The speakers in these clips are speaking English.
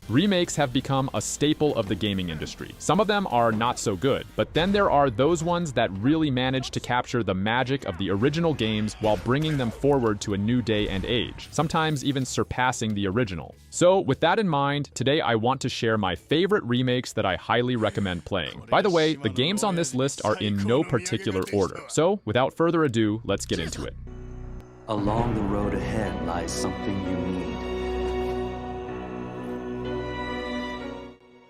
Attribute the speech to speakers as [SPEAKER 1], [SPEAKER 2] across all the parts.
[SPEAKER 1] Remakes have become a staple of the gaming industry. Some of them are not so good, but then there are those ones that really manage to capture the magic of the original games while bringing them forward to a new day and age, sometimes even surpassing the original. So with that in mind, today I want to share my favorite remakes that I highly recommend playing. By the way, the games on this list are in no particular order. So without further ado, let's get into it.
[SPEAKER 2] Along the road ahead lies something you need.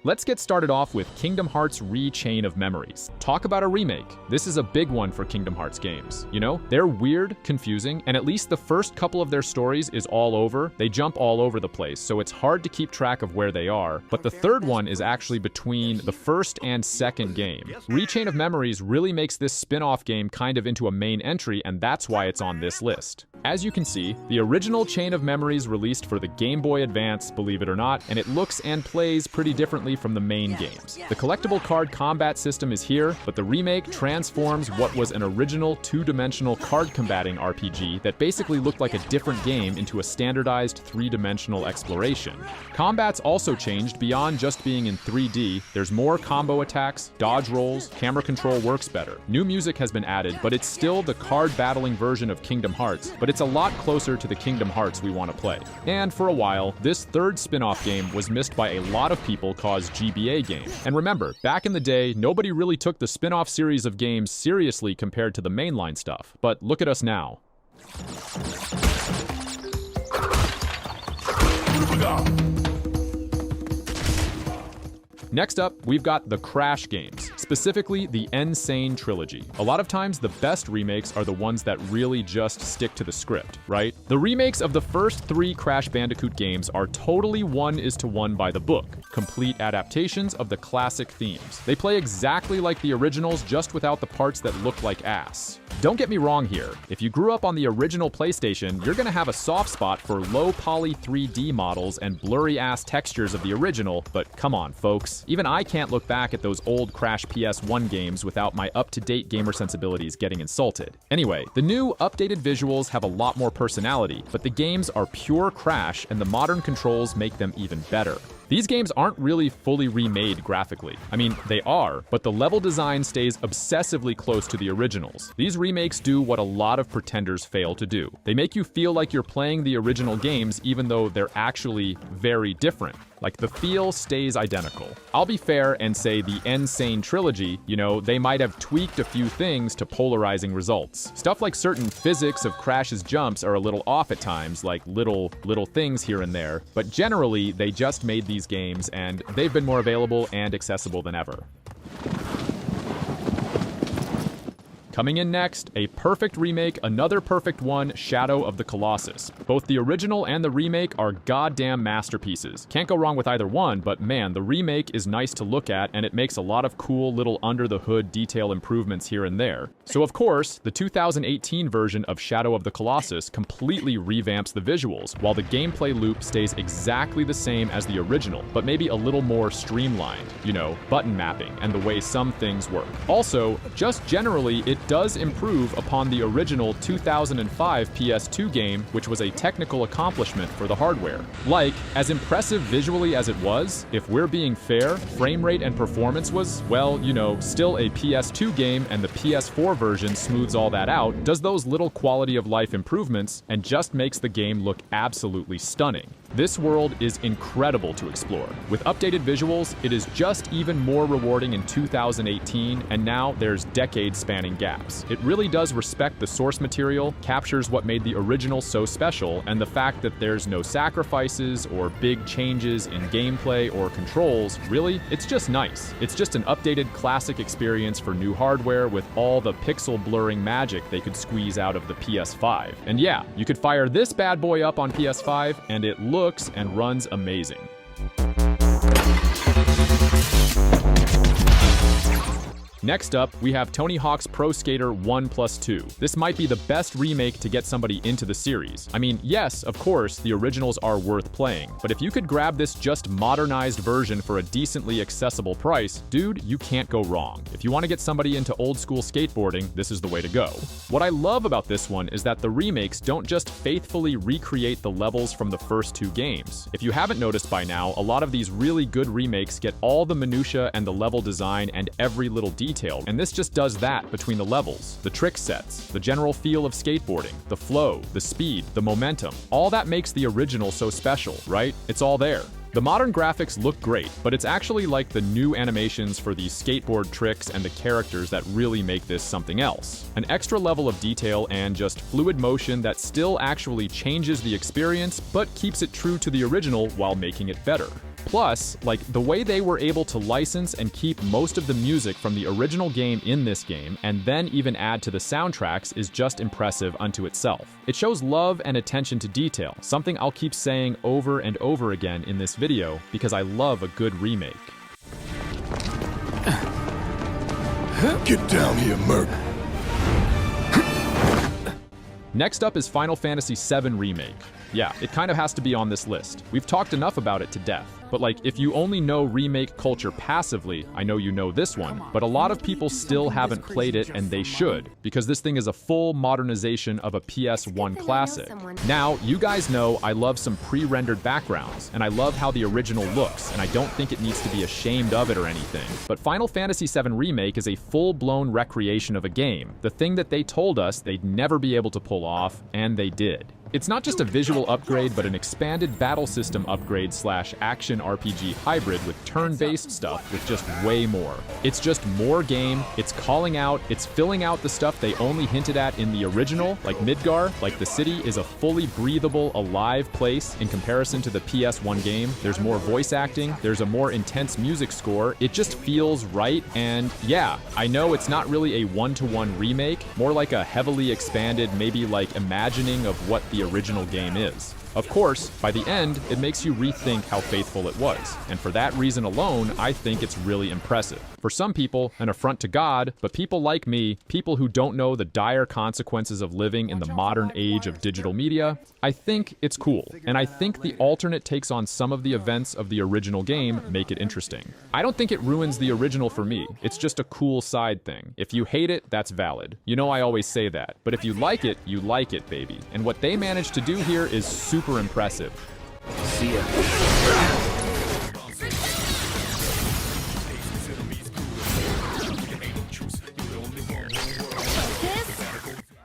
[SPEAKER 1] Let's get started off with Kingdom Hearts Re-Chain of Memories. Talk about a remake. This is a big one for Kingdom Hearts games. You know, they're weird, confusing, and at least the first couple of their stories is all over. They jump all over the place, so it's hard to keep track of where they are. But the third one is actually between the first and second game. Re-Chain of Memories really makes this spin-off game kind of into a main entry, and that's why it's on this list. As you can see, the original Chain of Memories released for the Game Boy Advance, believe it or not, and it looks and plays pretty differently from the main games. The collectible card combat system is here, but the remake transforms what was an original two-dimensional card combating RPG that basically looked like a different game into a standardized three-dimensional exploration. Combat's also changed beyond just being in 3D. There's more combo attacks, dodge rolls, camera control works better. New music has been added, but it's still the card battling version of Kingdom Hearts, but it's a lot closer to the Kingdom Hearts we want to play. And for a while, this third spin-off game was missed by a lot of people called GBA game. And remember, back in the day, nobody really took the spin-off series of games seriously compared to the mainline stuff. But look at us now. Next up, we've got the Crash games, specifically the N-Sane Trilogy. A lot of times, the best remakes are the ones that really just stick to the script, right? The remakes of the first 3 Crash Bandicoot games are totally 1:1 by the book, complete adaptations of the classic themes. They play exactly like the originals, just without the parts that look like ass. Don't get me wrong here. If you grew up on the original PlayStation, you're gonna have a soft spot for low-poly 3D models and blurry-ass textures of the original, but come on, folks. Even I can't look back at those old Crash PS1 games without my up-to-date gamer sensibilities getting insulted. Anyway, the new, updated visuals have a lot more personality, but the games are pure Crash, and the modern controls make them even better. These games aren't really fully remade graphically. I mean, they are, but the level design stays obsessively close to the originals. These remakes do what a lot of pretenders fail to do. They make you feel like you're playing the original games even though they're actually very different. Like, the feel stays identical. I'll be fair and say the N-Sane Trilogy, you know, they might have tweaked a few things to polarizing results. Stuff like certain physics of Crash's jumps are a little off at times, like little things here and there, but generally, they just made these games, and they've been more available and accessible than ever. Coming in next, a perfect remake, another perfect one, Shadow of the Colossus. Both the original and the remake are goddamn masterpieces. Can't go wrong with either one, but man, the remake is nice to look at, and it makes a lot of cool little under-the-hood detail improvements here and there. So of course, the 2018 version of Shadow of the Colossus completely revamps the visuals, while the gameplay loop stays exactly the same as the original, but maybe a little more streamlined, you know, button mapping, and the way some things work. Also, just generally, it does improve upon the original 2005 PS2 game, which was a technical accomplishment for the hardware. Like, as impressive visually as it was, if we're being fair, frame rate and performance was, well, you know, still a PS2 game, and the PS4 version smooths all that out, does those little quality of life improvements, and just makes the game look absolutely stunning. This world is incredible to explore. With updated visuals, it is just even more rewarding in 2018, and now there's decade-spanning gaps. It really does respect the source material, captures what made the original so special, and the fact that there's no sacrifices or big changes in gameplay or controls. Really, it's just nice. It's just an updated classic experience for new hardware with all the pixel blurring magic they could squeeze out of the PS5. And yeah, you could fire this bad boy up on PS5, and it looks and runs amazing. Next up, we have Tony Hawk's Pro Skater 1+2. This might be the best remake to get somebody into the series. I mean, yes, of course, the originals are worth playing, but if you could grab this just modernized version for a decently accessible price, dude, you can't go wrong. If you want to get somebody into old school skateboarding, this is the way to go. What I love about this one is that the remakes don't just faithfully recreate the levels from the first two games. If you haven't noticed by now, a lot of these really good remakes get all the minutia and the level design and every little detail, and this just does that between the levels, the trick sets, the general feel of skateboarding, the flow, the speed, the momentum. All that makes the original so special, right? It's all there. The modern graphics look great, but it's actually like the new animations for these skateboard tricks and the characters that really make this something else. An extra level of detail and just fluid motion that still actually changes the experience, but keeps it true to the original while making it better. Plus, like, the way they were able to license and keep most of the music from the original game in this game, and then even add to the soundtracks, is just impressive unto itself. It shows love and attention to detail, something I'll keep saying over and over again in this video, because I love a good remake.
[SPEAKER 3] Get down here, Merc.
[SPEAKER 1] Next up is Final Fantasy VII Remake. Yeah, it kind of has to be on this list. We've talked enough about it to death. But like, if you only know remake culture passively, I know you know this one, but a lot of people still haven't played it, and they should, because this thing is a full modernization of a PS1 classic. Now, you guys know I love some pre-rendered backgrounds, and I love how the original looks, and I don't think it needs to be ashamed of it or anything. But Final Fantasy VII Remake is a full-blown recreation of a game, the thing that they told us they'd never be able to pull off, and they did. It's not just a visual upgrade, but an expanded battle system upgrade / action RPG hybrid with turn-based stuff with just way more. It's just more game, it's calling out, it's filling out the stuff they only hinted at in the original, like Midgar, like the city is a fully breathable, alive place in comparison to the PS1 game. There's more voice acting, there's a more intense music score, it just feels right, and yeah, I know it's not really a one-to-one remake, more like a heavily expanded, maybe like imagining of what the original game is. Of course, by the end, it makes you rethink how faithful it was, and for that reason alone, I think it's really impressive. For some people, an affront to God, but people like me, people who don't know the dire consequences of living in the modern age of digital media, I think it's cool, and I think the alternate takes on some of the events of the original game make it interesting. I don't think it ruins the original for me, it's just a cool side thing. If you hate it, that's valid. You know I always say that, but if you like it, baby. And what they managed to do here is super impressive.
[SPEAKER 2] See ya.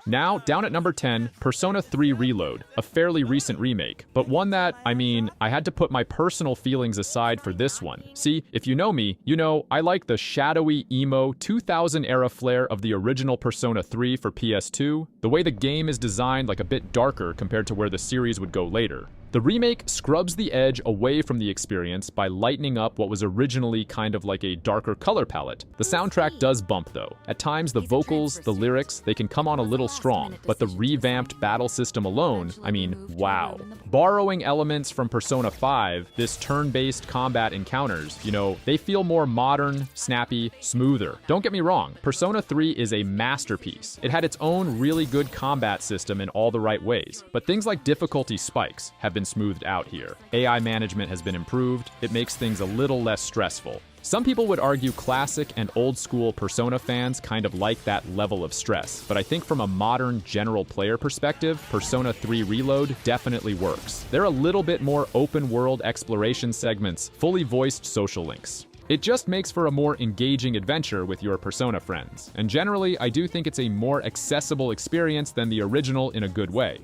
[SPEAKER 1] Now, down at number 10, Persona 3 Reload, a fairly recent remake, but one that, I mean, I had to put my personal feelings aside for this one. See, if you know me, you know I like the shadowy, emo, 2000-era flair of the original Persona 3 for PS2, the way the game is designed like a bit darker compared to where the series would go later. The remake scrubs the edge away from the experience by lightening up what was originally kind of like a darker color palette. The soundtrack does bump though. At times the vocals, the lyrics, they can come on a little strong, but the revamped battle system alone, I mean, wow. Borrowing elements from Persona 5, this turn-based combat encounters, you know, they feel more modern, snappy, smoother. Don't get me wrong, Persona 3 is a masterpiece. It had its own really good combat system in all the right ways, but things like difficulty spikes have been smoothed out here. AI management has been improved, it makes things a little less stressful. Some people would argue classic and old school Persona fans kind of like that level of stress, but I think from a modern general player perspective, Persona 3 Reload definitely works. They're a little bit more open world exploration segments, fully voiced social links. It just makes for a more engaging adventure with your Persona friends, and generally I do think it's a more accessible experience than the original in a good way.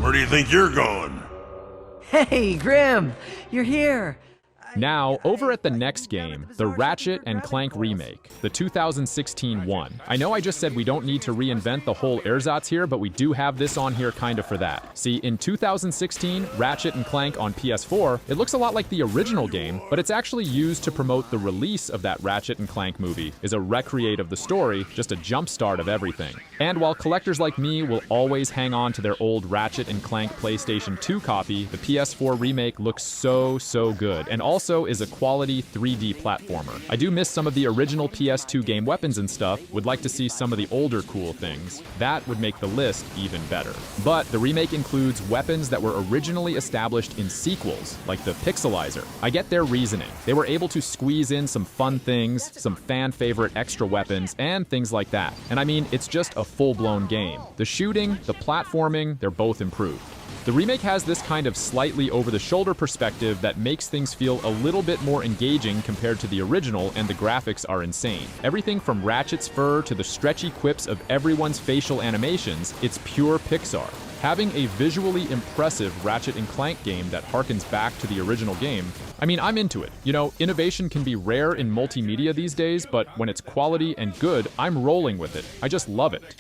[SPEAKER 3] Where do you think you're going?
[SPEAKER 4] Hey, Grim! You're here!
[SPEAKER 1] Now, over at the next game, the Ratchet and Clank Remake, the 2016 one. I know I just said we don't need to reinvent the whole ersatz here, but we do have this on here kind of for that. See, in 2016, Ratchet and Clank on PS4, it looks a lot like the original game, but it's actually used to promote the release of that Ratchet and Clank movie, is a recreate of the story, just a jumpstart of everything. And while collectors like me will always hang on to their old Ratchet and Clank PlayStation 2 copy, the PS4 remake looks so good, and also also is a quality 3D platformer. I do miss some of the original PS2 game weapons and stuff, would like to see some of the older cool things. That would make the list even better. But the remake includes weapons that were originally established in sequels, like the Pixelizer. I get their reasoning. They were able to squeeze in some fun things, some fan-favorite extra weapons, and things like that. And I mean, it's just a full-blown game. The shooting, the platforming, they're both improved. The remake has this kind of slightly over-the-shoulder perspective that makes things feel a little bit more engaging compared to the original, and the graphics are insane. Everything from Ratchet's fur to the stretchy quips of everyone's facial animations, it's pure Pixar. Having a visually impressive Ratchet & Clank game that harkens back to the original game, I mean, I'm into it. You know, innovation can be rare in multimedia these days, but when it's quality and good, I'm rolling with it. I just love it.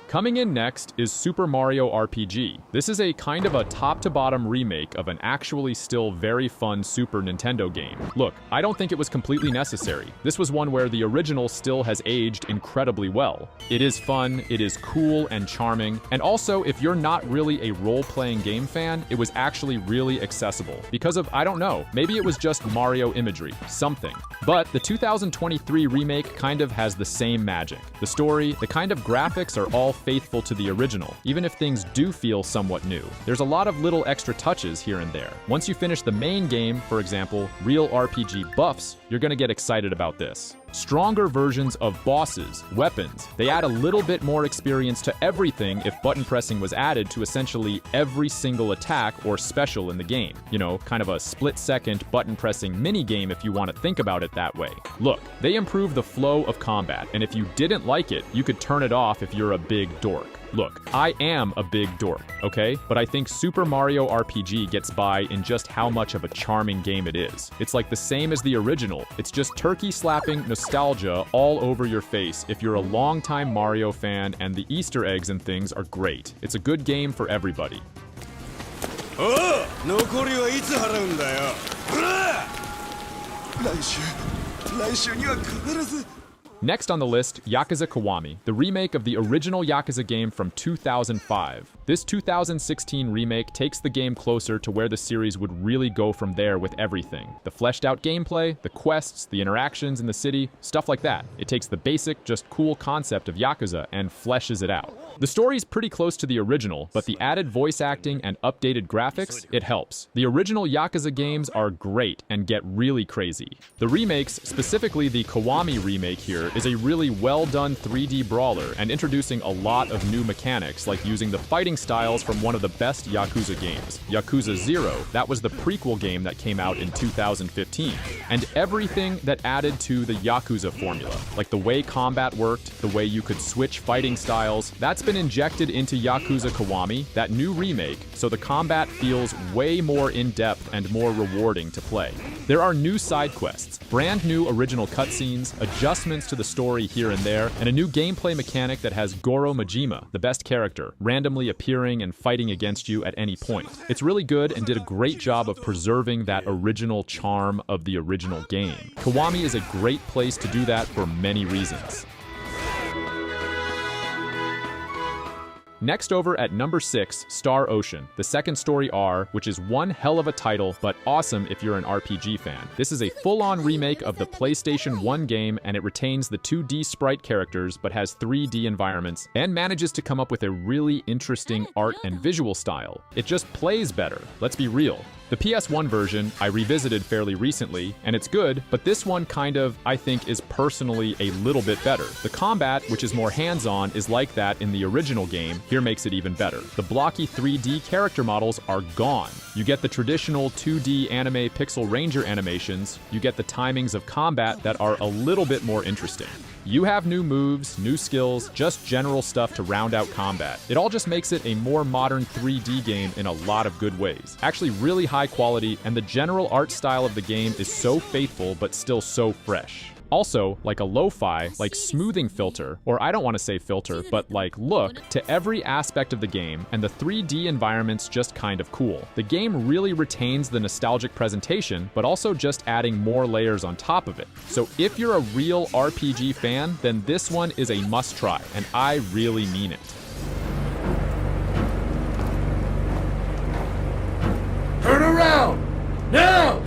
[SPEAKER 1] Coming in next is Super Mario RPG. This is a kind of a top-to-bottom remake of an actually still very fun Super Nintendo game. Look, I don't think it was completely necessary. This was one where the original still has aged incredibly well. It is fun, it is cool and charming, and also if you're not really a role-playing game fan, it was actually really accessible. Because of, I don't know, maybe it was just Mario imagery, something. But the 2023 remake kind of has the same magic. The story, the kind of graphics are all faithful to the original, even if things do feel somewhat new. There's a lot of little extra touches here and there. Once you finish the main game, for example, real RPG buffs, you're gonna get excited about this. Stronger versions of bosses, weapons. They add a little bit more experience to everything if button pressing was added to essentially every single attack or special in the game. You know, kind of a split-second button pressing mini-game if you want to think about it that way. Look, they improve the flow of combat, and if you didn't like it, you could turn it off if you're a big dork. Look, I am a big dork, okay? But I think Super Mario RPG gets by in just how much of a charming game it is. It's like the same as the original. It's just turkey-slapping nostalgia all over your face if you're a longtime Mario fan, and the Easter eggs and things are great. It's a good game for everybody. Next on the list, Yakuza Kiwami, the remake of the original Yakuza game from 2005. This 2016 remake takes the game closer to where the series would really go from there with everything. The fleshed out gameplay, the quests, the interactions in the city, stuff like that. It takes the basic, just cool concept of Yakuza and fleshes it out. The story's pretty close to the original, but the added voice acting and updated graphics, it helps. The original Yakuza games are great and get really crazy. The remakes, specifically the Kiwami remake here, is a really well-done 3D brawler and introducing a lot of new mechanics, like using the fighting styles from one of the best Yakuza games, Yakuza 0. That was the prequel game that came out in 2015. And everything that added to the Yakuza formula, like the way combat worked, the way you could switch fighting styles, that's been injected into Yakuza Kiwami, that new remake, so the combat feels way more in-depth and more rewarding to play. There are new side quests, brand new original cutscenes, adjustments to the story here and there, and a new gameplay mechanic that has Goro Majima, the best character, randomly appearing and fighting against you at any point. It's really good and did a great job of preserving that original charm of the original game. Kiwami is a great place to do that for many reasons. Next over at number 6, Star Ocean, the second story R, which is one hell of a title, but awesome if you're an RPG fan. This is a full-on remake of the PlayStation 1 game, and it retains the 2D sprite characters, but has 3D environments, and manages to come up with a really interesting art and visual style. It just plays better, let's be real. The PS1 version I revisited fairly recently, and it's good, but this one kind of, I think, is personally a little bit better. The combat, which is more hands-on, is like that in the original game. Here makes it even better. The blocky 3D character models are gone. You get the traditional 2D anime pixel ranger animations. You get the timings of combat that are a little bit more interesting. You have new moves, new skills, just general stuff to round out combat. It all just makes it a more modern 3D game in a lot of good ways. Actually really high quality, and the general art style of the game is so faithful but still so fresh. Also, like a lo-fi, like smoothing filter, or I don't want to say filter, but like look, to every aspect of the game, and the 3D environment's just kind of cool. The game really retains the nostalgic presentation, but also just adding more layers on top of it. So if you're a real RPG fan, then this one is a must-try, and I really mean it.
[SPEAKER 3] Turn around! Now!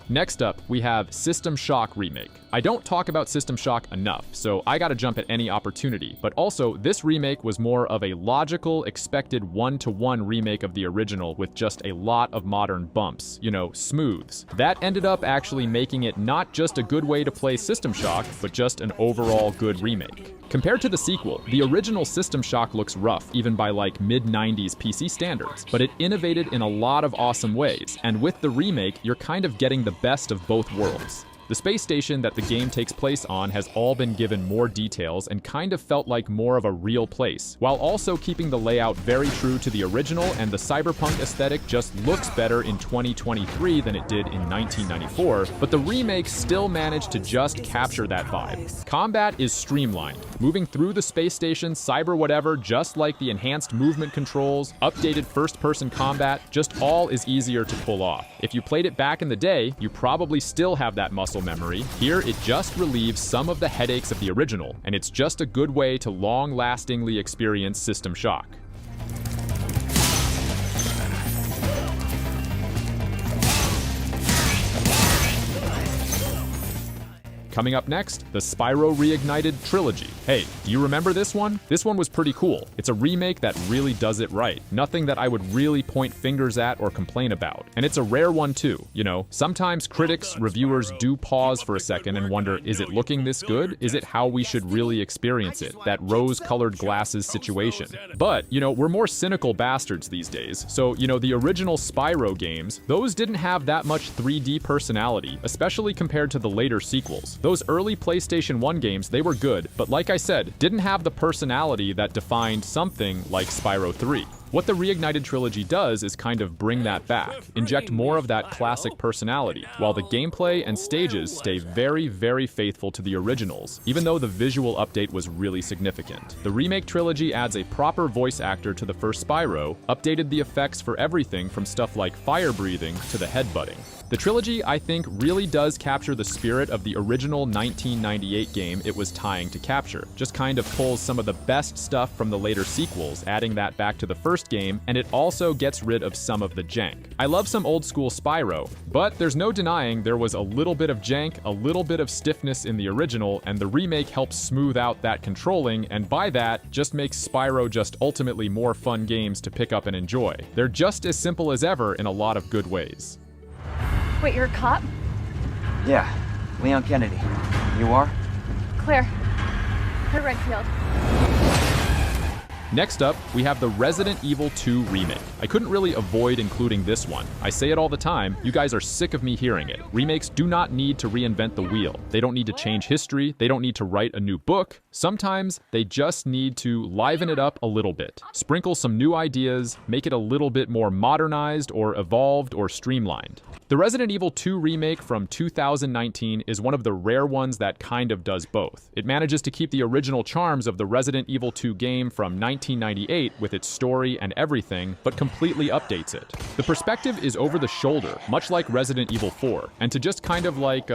[SPEAKER 1] Next up, we have System Shock Remake. I don't talk about System Shock enough, so I gotta jump at any opportunity, but also this remake was more of a logical, expected one-to-one remake of the original with just a lot of modern bumps, you know, smooths. That ended up actually making it not just a good way to play System Shock, but just an overall good remake. Compared to the sequel, the original System Shock looks rough, even by like mid-90s PC standards, but it innovated in a lot of awesome ways, and with the remake, you're kind of getting the best of both worlds. The space station that the game takes place on has all been given more details and kind of felt like more of a real place, while also keeping the layout very true to the original, and the cyberpunk aesthetic just looks better in 2023 than it did in 1994, but the remake still managed to just capture that vibe. Combat is streamlined, moving through the space station, cyber whatever, just like the enhanced movement controls, updated first-person combat, just all is easier to pull off. If you played it back in the day, you probably still have that muscle memory. Here, it just relieves some of the headaches of the original, and it's just a good way to long-lastingly experience System Shock. Coming up next, the Spyro Reignited Trilogy. Hey, do you remember this one? This one was pretty cool. It's a remake that really does it right. Nothing that I would really point fingers at or complain about. And it's a rare one too, you know? Sometimes critics, reviewers do pause for a second and wonder, is it looking this good? Is it how we should really experience it? That rose-colored glasses situation. But, you know, we're more cynical bastards these days. So, you know, the original Spyro games, those didn't have that much 3D personality, especially compared to the later sequels. Those early PlayStation 1 games, they were good, but like I said, didn't have the personality that defined something like Spyro 3. What the Reignited Trilogy does is kind of bring that back, inject more of that classic personality, while the gameplay and stages stay very, very faithful to the originals, even though the visual update was really significant. The Remake Trilogy adds a proper voice actor to the first Spyro, updated the effects for everything from stuff like fire breathing to the headbutting. The trilogy, I think, really does capture the spirit of the original 1998 game it was trying to capture. Just kind of pulls some of the best stuff from the later sequels, adding that back to the first game, and it also gets rid of some of the jank. I love some old school Spyro, but there's no denying there was a little bit of jank, a little bit of stiffness in the original, and the remake helps smooth out that controlling, and by that, just makes Spyro just ultimately more fun games to pick up and enjoy. They're just as simple as ever in a lot of good ways.
[SPEAKER 5] Wait, you're a cop?
[SPEAKER 6] Yeah, Leon Kennedy. You are?
[SPEAKER 5] Claire. Claire Redfield.
[SPEAKER 1] Next up, we have the Resident Evil 2 remake. I couldn't really avoid including this one. I say it all the time, you guys are sick of me hearing it. Remakes do not need to reinvent the wheel. They don't need to change history, they don't need to write a new book. Sometimes they just need to liven it up a little bit. Sprinkle some new ideas, make it a little bit more modernized or evolved or streamlined. The Resident Evil 2 remake from 2019 is one of the rare ones that kind of does both. It manages to keep the original charms of the Resident Evil 2 game from 1998 with its story and everything, but completely updates it. The perspective is over the shoulder, much like Resident Evil 4, and to just kind of like,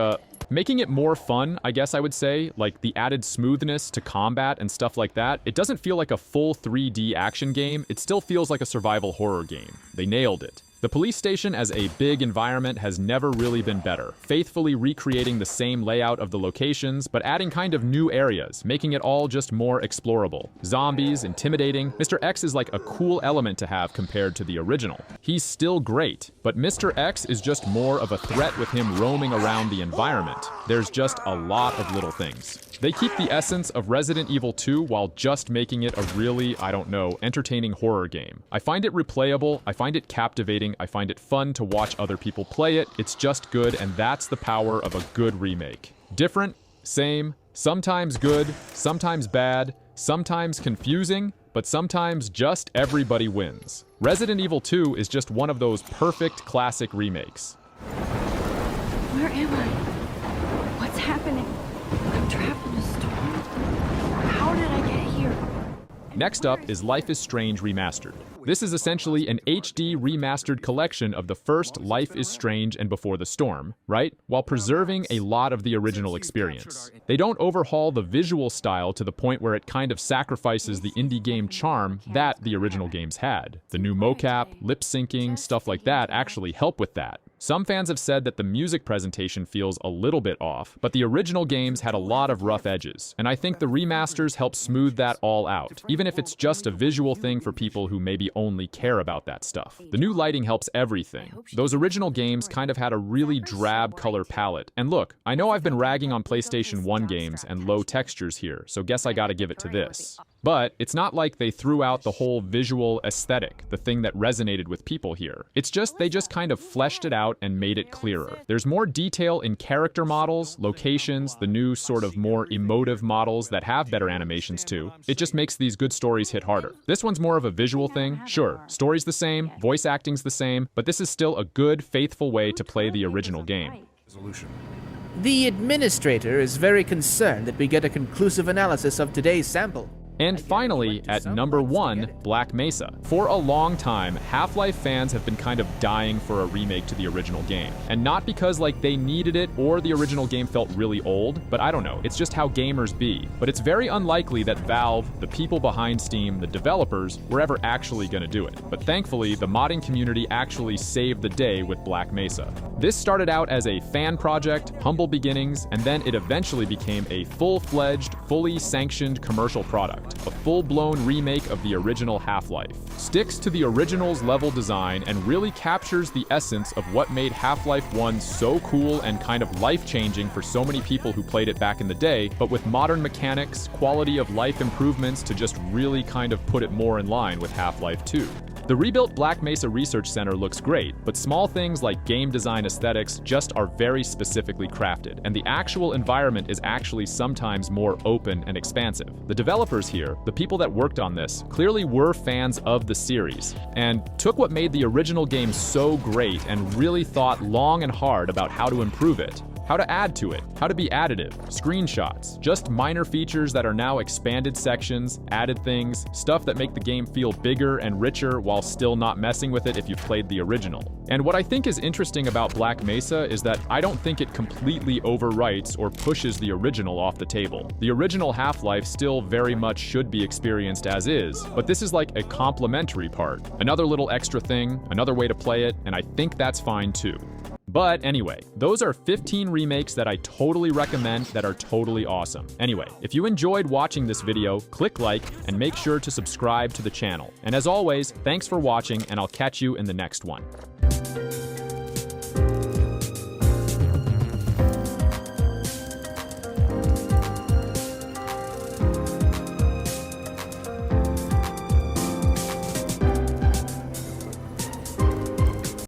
[SPEAKER 1] making it more fun, I guess I would say, like the added smoothness to combat and stuff like that, it doesn't feel like a full 3D action game, it still feels like a survival horror game. They nailed it. The police station as a big environment has never really been better, faithfully recreating the same layout of the locations, but adding kind of new areas, making it all just more explorable. Zombies, intimidating. Mr. X is like a cool element to have compared to the original. He's still great, but Mr. X is just more of a threat with him roaming around the environment. There's just a lot of little things. They keep the essence of Resident Evil 2 while just making it a really, I don't know, entertaining horror game. I find it replayable, I find it captivating, I find it fun to watch other people play it. It's just good, and that's the power of a good remake. Different, same, sometimes good, sometimes bad, sometimes confusing, but sometimes just everybody wins. Resident Evil 2 is just one of those perfect classic remakes.
[SPEAKER 5] Where am I? What's happening? I'm trapped in a storm? How did I get here?
[SPEAKER 1] Next up is Life is Strange Remastered. This is essentially an HD remastered collection of the first Life is Strange and Before the Storm, right? While preserving a lot of the original experience. They don't overhaul the visual style to the point where it kind of sacrifices the indie game charm that the original games had. The new mocap, lip syncing, stuff like that actually help with that. Some fans have said that the music presentation feels a little bit off, but the original games had a lot of rough edges, and I think the remasters help smooth that all out, even if it's just a visual thing for people who maybe only care about that stuff. The new lighting helps everything. Those original games kind of had a really drab color palette, and look, I know I've been ragging on PlayStation 1 games and low textures here, so guess I gotta give it to this. But it's not like they threw out the whole visual aesthetic, the thing that resonated with people here. It's just they just kind of fleshed it out and made it clearer. There's more detail in character models, locations, the new sort of more emotive models that have better animations too. It just makes these good stories hit harder. This one's more of a visual thing. Sure, story's the same, voice acting's the same, but this is still a good, faithful way to play the original game.
[SPEAKER 7] The administrator is very concerned that we get a conclusive analysis of today's sample.
[SPEAKER 1] And finally, at number 1, Black Mesa. For a long time, Half-Life fans have been kind of dying for a remake to the original game. And not because like they needed it or the original game felt really old, but I don't know, it's just how gamers be. But it's very unlikely that Valve, the people behind Steam, the developers, were ever actually gonna do it. But thankfully, the modding community actually saved the day with Black Mesa. This started out as a fan project, humble beginnings, and then it eventually became a full-fledged, fully sanctioned commercial product. A full-blown remake of the original Half-Life. Sticks to the original's level design and really captures the essence of what made Half-Life 1 so cool and kind of life-changing for so many people who played it back in the day, but with modern mechanics, quality of life improvements to just really kind of put it more in line with Half-Life 2. The rebuilt Black Mesa Research Center looks great, but small things like game design aesthetics just are very specifically crafted, and the actual environment is actually sometimes more open and expansive. The developers here, the people that worked on this, clearly were fans of the series, and took what made the original game so great and really thought long and hard about how to improve it. How to add to it, how to be additive, screenshots, just minor features that are now expanded sections, added things, stuff that make the game feel bigger and richer while still not messing with it if you've played the original. And what I think is interesting about Black Mesa is that I don't think it completely overwrites or pushes the original off the table. The original Half-Life still very much should be experienced as is, but this is like a complementary part. Another little extra thing, another way to play it, and I think that's fine too. But anyway, those are 15 remakes that I totally recommend that are totally awesome. Anyway, if you enjoyed watching this video, click like and make sure to subscribe to the channel. And as always, thanks for watching and I'll catch you in the next one.